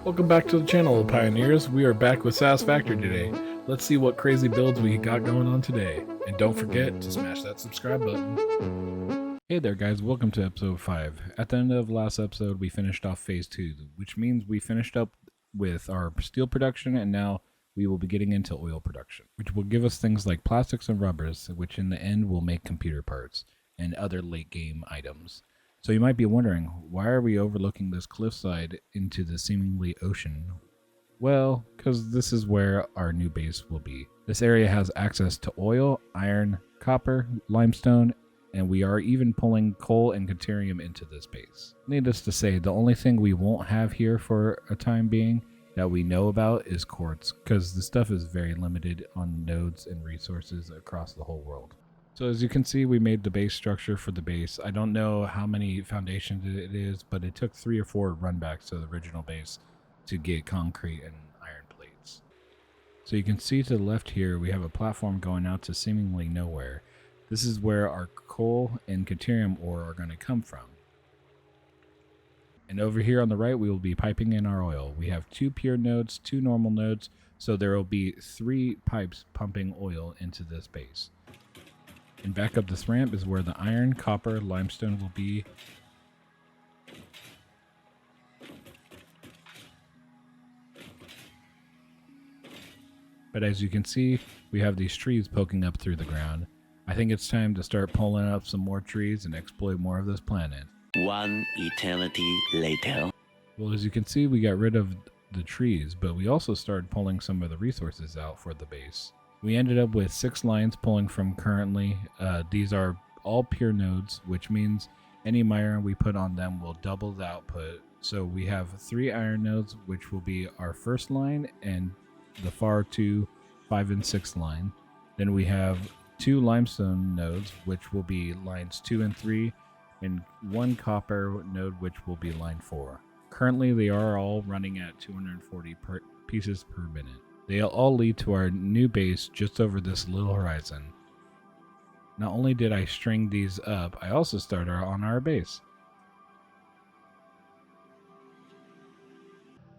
Welcome back to the channel, Pioneers. We are back with Satisfactory today. Let's see what crazy builds we got going on today. And don't forget to smash that subscribe button. Hey there guys, welcome to episode 5. At the end of last episode, we finished off phase 2, which means we finished up with our steel production, and now we will be getting into oil production, which will give us things like plastics and rubbers, which in the end will make computer parts and other late game items. So you might be wondering, why are we overlooking this cliffside into the seemingly ocean? Well, because this is where our new base will be. This area has access to oil, iron, copper, limestone, and we are even pulling coal and deuterium into this base. Needless to say, the only thing we won't have here for a time being that we know about is quartz, because the stuff is very limited on nodes and resources across the whole world. So as you can see, we made the base structure for the base. I don't know how many foundations it is, but it took 3 or 4 runbacks to the original base to get concrete and iron plates. So you can see to the left here, we have a platform going out to seemingly nowhere. This is where our coal and deuterium ore are going to come from. And over here on the right, we will be piping in our oil. We have 2 pure nodes, 2 normal nodes, so there will be 3 pipes pumping oil into this base. And back up this ramp is where the iron, copper, limestone will be. But as you can see, we have these trees poking up through the ground. I think it's time to start pulling up some more trees and exploit more of this planet. One eternity later. Well, as you can see, we got rid of the trees, but we also started pulling some of the resources out for the base. We ended up with 6 lines pulling from currently. These are all pure nodes, which means any iron we put on them will double the output. So we have 3 iron nodes, which will be our first line, and the far 2, 5 and 6 line. Then we have 2 limestone nodes, which will be lines 2 and 3, and 1 copper node, which will be line 4. Currently, they are all running at 240 pieces per minute. They all lead to our new base just over this little horizon. Not only did I string these up, I also started on our base.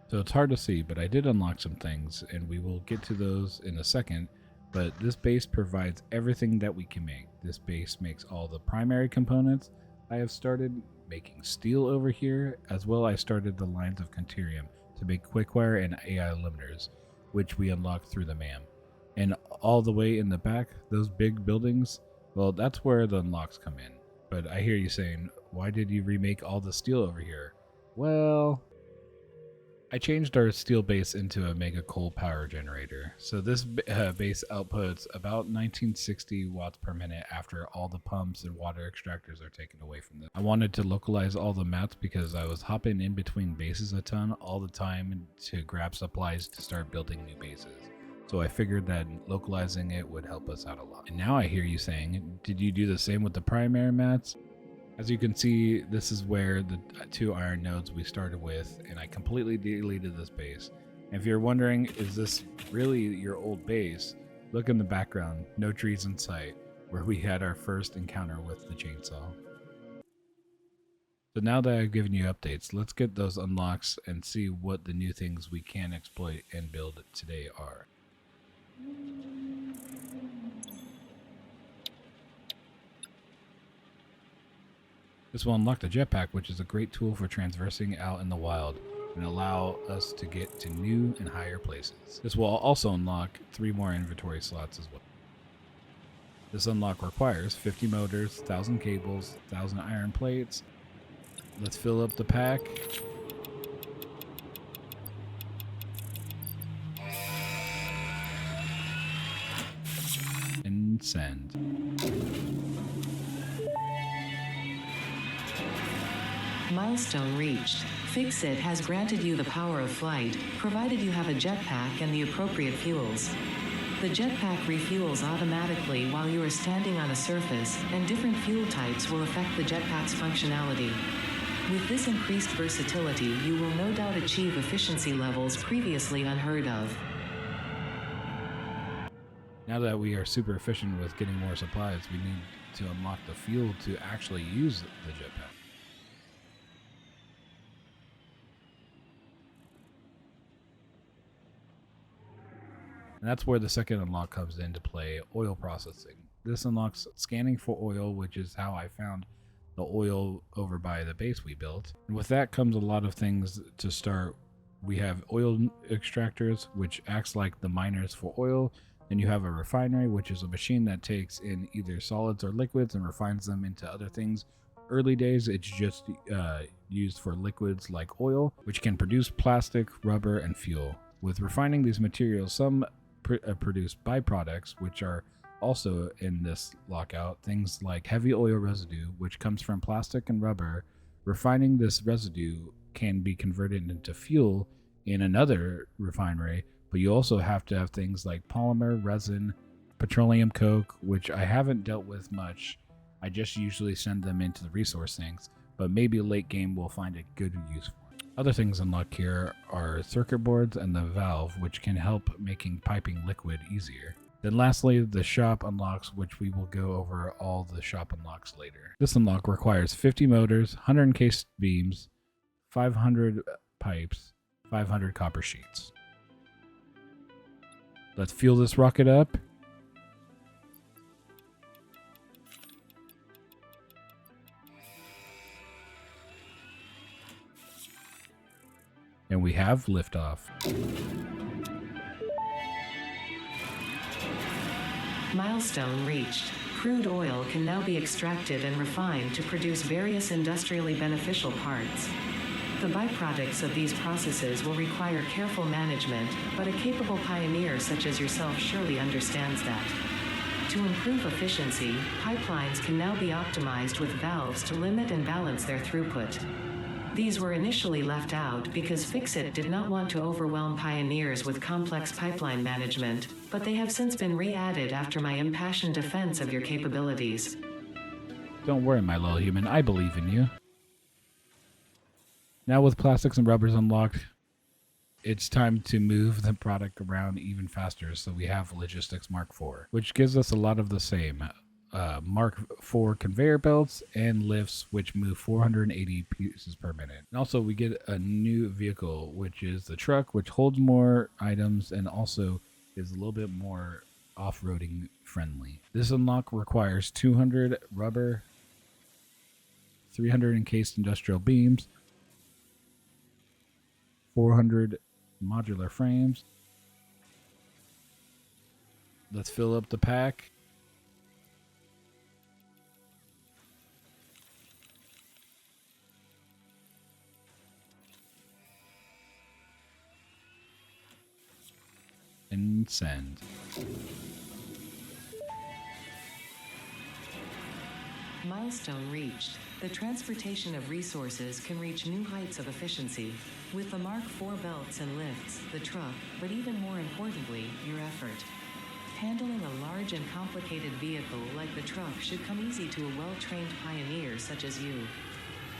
So it's hard to see, but I did unlock some things, and we will get to those in a second. But this base provides everything that we can make. This base makes all the primary components. I have started making steel over here, as well I started the lines of deuterium to make quickwire and AI limiters, which we unlock through the MAM. And all the way in the back, those big buildings, well, that's where the unlocks come in. But I hear you saying, why did you remake all the steel over here? Well, I changed our steel base into a mega coal power generator. So this base outputs about 1960 watts per minute after all the pumps and water extractors are taken away from them. I wanted to localize all the mats because I was hopping in between bases a ton all the time to grab supplies to start building new bases. So I figured that localizing it would help us out a lot. And now I hear you saying, did you do the same with the primary mats? As you can see, this is where the 2 iron nodes we started with, and I completely deleted this base. And if you're wondering, is this really your old base? Look in the background, no trees in sight, where we had our first encounter with the chainsaw. So now that I've given you updates, let's get those unlocks and see what the new things we can exploit and build today are. This will unlock the jetpack, which is a great tool for traversing out in the wild and allow us to get to new and higher places. This will also unlock 3 more inventory slots as well. This unlock requires 50 motors, 1,000 cables, 1,000 iron plates. Let's fill up the pack. And send. Milestone reached. Fixit has granted you the power of flight, provided you have a jetpack and the appropriate fuels. The jetpack refuels automatically while you are standing on a surface, and different fuel types will affect the jetpack's functionality. With this increased versatility, you will no doubt achieve efficiency levels previously unheard of. Now that we are super efficient with getting more supplies, we need to unlock the fuel to actually use the jetpack. And that's where the second unlock comes into play, oil processing. This unlocks scanning for oil, which is how I found the oil over by the base we built. And with that comes a lot of things to start. We have oil extractors, which acts like the miners for oil. Then you have a refinery, which is a machine that takes in either solids or liquids and refines them into other things. Early days, it's just used for liquids like oil, which can produce plastic, rubber, and fuel. With refining these materials, some produce byproducts, which are also in this lockout, things like heavy oil residue, which comes from plastic and rubber. Refining this residue can be converted into fuel in another refinery, but you also have to have things like polymer, resin, petroleum coke, which I haven't dealt with much. I just usually send them into the resource sinks, but maybe late game we'll find a good use for. Other things unlocked here are circuit boards and the valve, which can help making piping liquid easier. Then lastly, the shop unlocks, which we will go over all the shop unlocks later. This unlock requires 50 motors, 100 encased beams, 500 pipes, 500 copper sheets. Let's fuel this rocket up. And we have liftoff. Milestone reached. Crude oil can now be extracted and refined to produce various industrially beneficial parts. The byproducts of these processes will require careful management, but a capable pioneer such as yourself surely understands that. To improve efficiency, pipelines can now be optimized with valves to limit and balance their throughput. These were initially left out because Fixit did not want to overwhelm pioneers with complex pipeline management, but they have since been re-added after my impassioned defense of your capabilities. Don't worry, my little human, I believe in you. Now with plastics and rubbers unlocked, it's time to move the product around even faster, so we have Logistics Mark IV, which gives us a lot of the same. Mark IV conveyor belts and lifts, which move 480 pieces per minute. And also we get a new vehicle, which is the truck, which holds more items and also is a little bit more off-roading friendly. This unlock requires 200 rubber, 300 encased industrial beams, 400 modular frames. Let's fill up the pack. And send. Milestone reached. The transportation of resources can reach new heights of efficiency. With the Mark IV belts and lifts, the truck, but even more importantly, your effort. Handling a large and complicated vehicle like the truck should come easy to a well-trained pioneer such as you.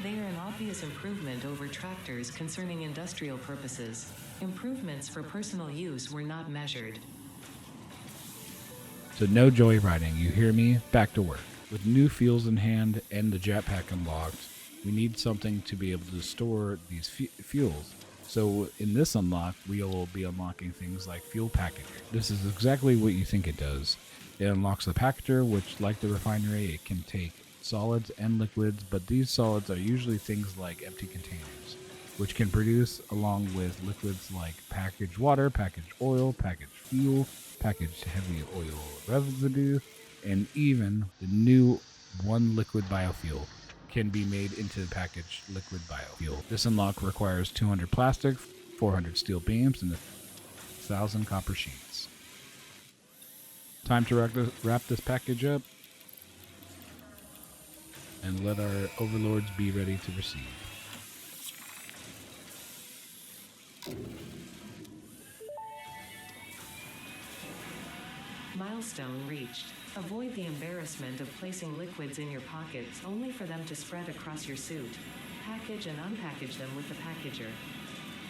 They are an obvious improvement over tractors concerning industrial purposes. Improvements for personal use were not measured. So no joyriding, you hear me? Back to work. With new fuels in hand and the jetpack unlocked, we need something to be able to store these fuels. So in this unlock, we will be unlocking things like fuel packager. This is exactly what you think it does. It unlocks the packager, which, like the refinery, it can take solids and liquids, but these solids are usually things like empty containers, which can produce along with liquids like packaged water, packaged oil, packaged fuel, packaged heavy oil residue, and even the new one liquid biofuel can be made into the packaged liquid biofuel. This unlock requires 200 plastic, 400 steel beams, and 1,000 copper sheets. Time to wrap this package up and let our overlords be ready to receive. Milestone reached. Avoid the embarrassment of placing liquids in your pockets only for them to spread across your suit. Package and unpackage them with the packager.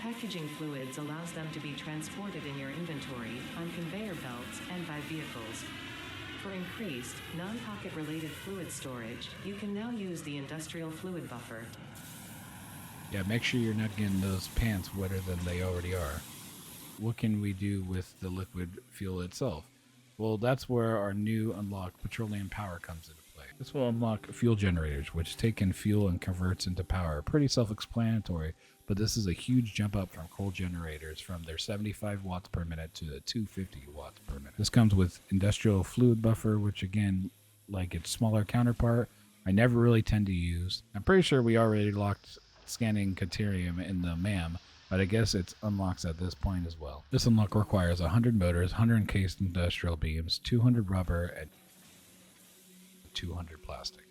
Packaging fluids allows them to be transported in your inventory, on conveyor belts, and by vehicles. For increased, non-pocket related fluid storage, you can now use the industrial fluid buffer. Yeah, make sure you're not getting those pants wetter than they already are. what can we do with the liquid fuel itself? Well, that's where our new unlocked petroleum power comes into play. This will unlock fuel generators, which take in fuel and converts into power. Pretty self-explanatory, but this is a huge jump up from coal generators from their 75 watts per minute to the 250 watts per minute. This comes with industrial fluid buffer, which again, like its smaller counterpart, I never really tend to use. I'm pretty sure we already locked scanning Caterium in the MAM, but I guess it unlocks at this point as well. This unlock requires 100 motors, 100 encased industrial beams, 200 rubber, and 200 plastic.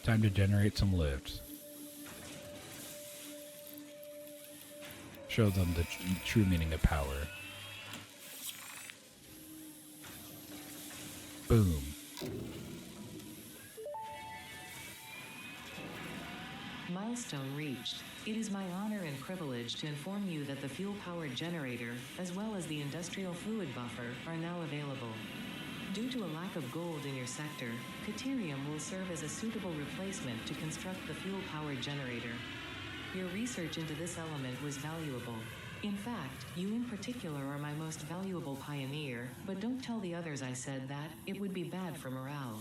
Time to generate some lifts. Show them the true meaning of power. Boom. Milestone reached. It is my honor and privilege to inform you that the fuel-powered generator, as well as the industrial fluid buffer, are now available. Due to a lack of gold in your sector, Caterium will serve as a suitable replacement to construct the fuel-powered generator. Your research into this element was valuable. In fact, you in particular are my most valuable pioneer, but don't tell the others I said that, it would be bad for morale.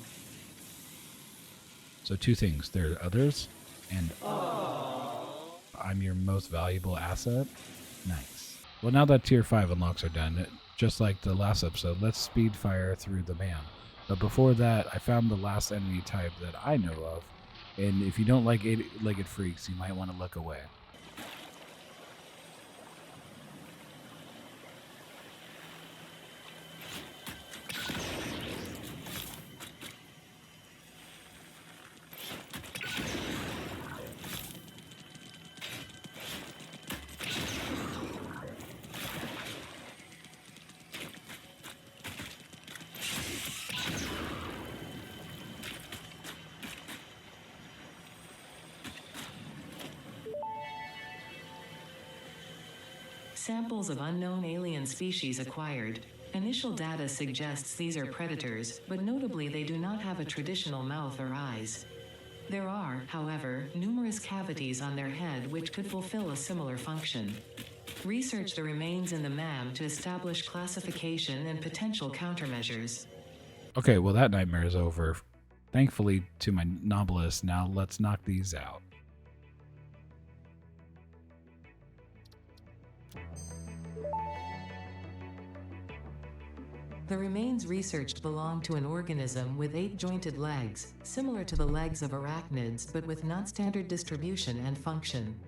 So two things, there are others, and I'm your most valuable asset. Nice. Well, now that tier 5 unlocks are done, just like the last episode, let's speed fire through the MAM. But before that, I found the last enemy type that I know of, and if you don't like 8-legged freaks, you might want to look away. Samples of unknown alien species acquired. Initial data suggests these are predators, but notably they do not have a traditional mouth or eyes. There are, however, numerous cavities on their head which could fulfill a similar function. Research the remains in the MAM to establish classification and potential countermeasures. Okay, well that nightmare is over. Thankfully to my novelist, now let's knock these out. The remains researched belong to an organism with 8 jointed legs, similar to the legs of arachnids but with non-standard distribution and function.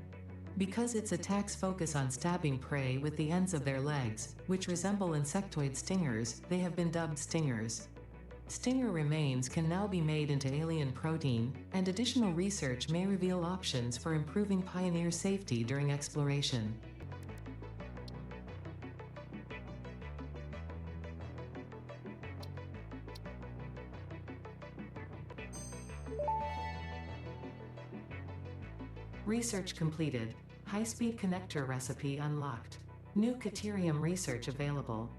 Because its attacks focus on stabbing prey with the ends of their legs, which resemble insectoid stingers, they have been dubbed stingers. Stinger remains can now be made into alien protein, and additional research may reveal options for improving pioneer safety during exploration. Research completed. High-speed connector recipe unlocked. New Caterium research available.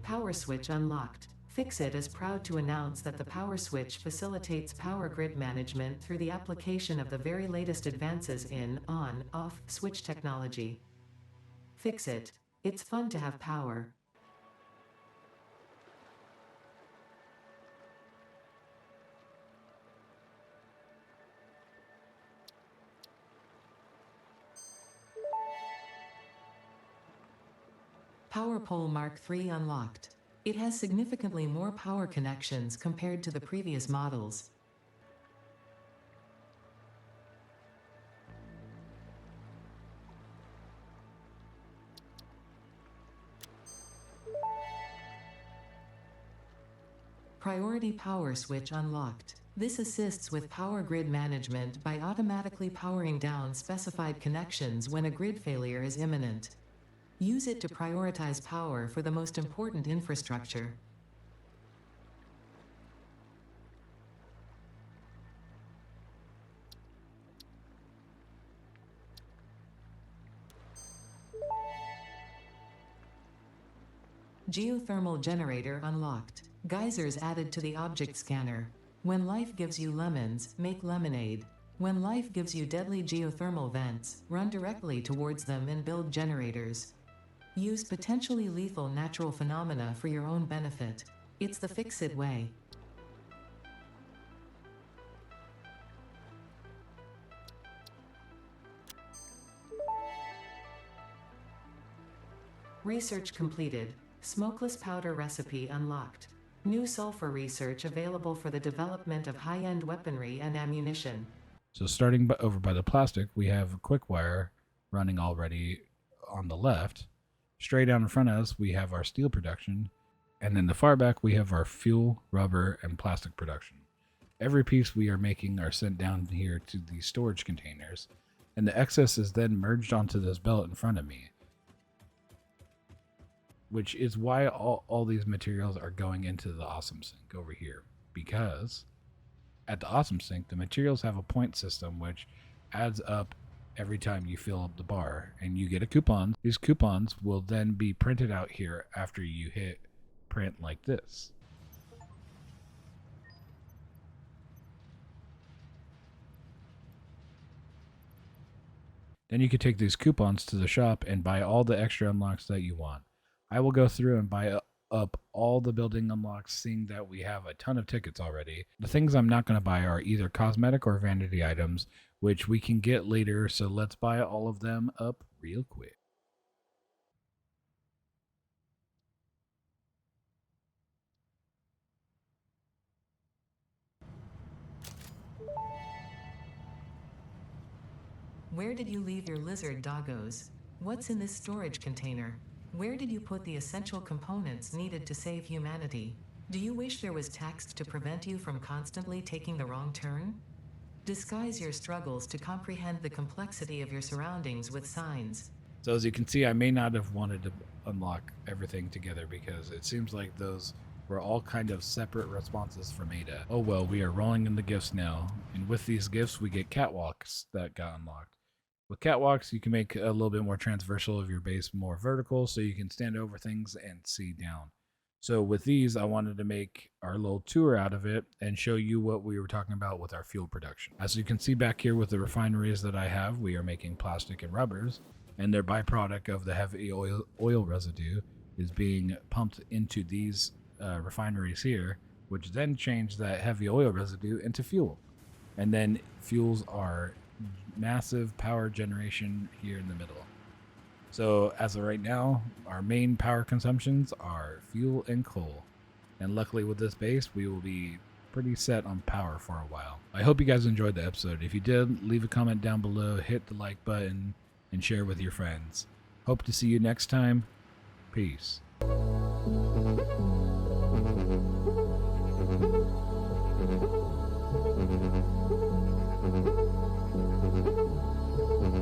Power switch unlocked. Fixit is proud to announce that the power switch facilitates power grid management through the application of the very latest advances in on-off switch technology. Fixit. It's fun to have power. Power pole Mark III unlocked. It has significantly more power connections compared to the previous models. Priority power switch unlocked. This assists with power grid management by automatically powering down specified connections when a grid failure is imminent. Use it to prioritize power for the most important infrastructure. Geothermal generator unlocked. Geysers added to the object scanner. When life gives you lemons, make lemonade. When life gives you deadly geothermal vents, run directly towards them and build generators. Use potentially lethal natural phenomena for your own benefit. It's the fix-it way. Research completed. Smokeless powder recipe unlocked. New sulfur research available for the development of high-end weaponry and ammunition. So starting over by the plastic, we have a quick wire running already on the left. Straight down in front of us, we have our steel production. And in the far back, we have our fuel, rubber, and plastic production. Every piece we are making are sent down here to these storage containers. And the excess is then merged onto this belt in front of me, which is why all these materials are going into the awesome sink over here, because at the awesome sink the materials have a point system which adds up every time you fill up the bar, and you get a coupon. These coupons will then be printed out here after you hit print like this. Then you can take these coupons to the shop and buy all the extra unlocks that you want. I will go through and buy up all the building unlocks, seeing that we have a ton of tickets already. The things I'm not going to buy are either cosmetic or vanity items, which we can get later, so let's buy all of them up real quick. Where did you leave your lizard doggos? What's in this storage container? Where did you put the essential components needed to save humanity? Do you wish there was text to prevent you from constantly taking the wrong turn? Disguise your struggles to comprehend the complexity of your surroundings with signs. So as you can see, I may not have wanted to unlock everything together because it seems like those were all kind of separate responses from Ada. Oh well, we are rolling in the gifts now. And with these gifts, we get catwalks that got unlocked. With catwalks, you can make a little bit more transversal of your base, more vertical, so you can stand over things and see down. So with these, I wanted to make our little tour out of it and show you what we were talking about with our fuel production. As you can see back here with the refineries that I have, we are making plastic and rubbers, and their byproduct of the heavy oil residue is being pumped into these refineries here, which then change that heavy oil residue into fuel. And then fuels are massive power generation here in the middle. So as of right now, our main power consumptions are fuel and coal. And luckily with this base, we will be pretty set on power for a while. I hope you guys enjoyed the episode. If you did, leave a comment down below, hit the like button, and share with your friends. Hope to see you next time. Peace.